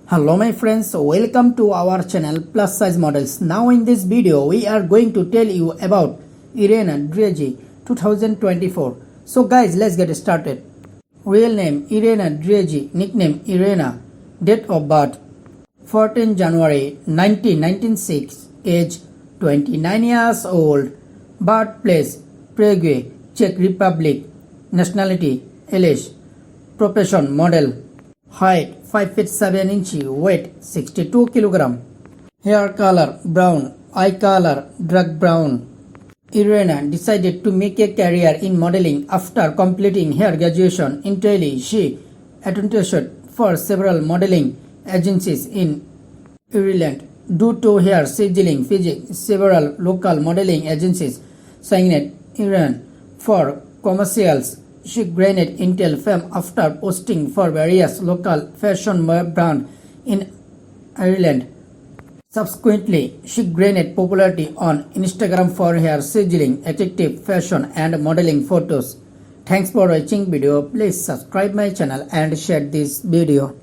Hello my friends, welcome to our channel Plus Size Models. Now in this video we are going to tell you about Irena Dreje 2024. So guys, let's get started. Real name Irena Dreje, nickname Irena. Date of birth 14 January 1996. Age 29 years old. Birthplace Prague, Czech Republic. Nationality English. Profession model. Height 5 feet 7 inches, weight 62 kg. Hair color brown, eye color dark brown. Irena decided to make a career in modeling after completing her graduation. Initially, she auditioned for several modeling agencies in Ireland. Due to her sizzling physique, several local modeling agencies signed Irena for commercials. She gained intel fame after posting for various local fashion brands in Ireland. Subsequently, she gained popularity on Instagram for her sizzling, attractive fashion and modeling photos. Thanks for watching video. Please subscribe my channel and share this video.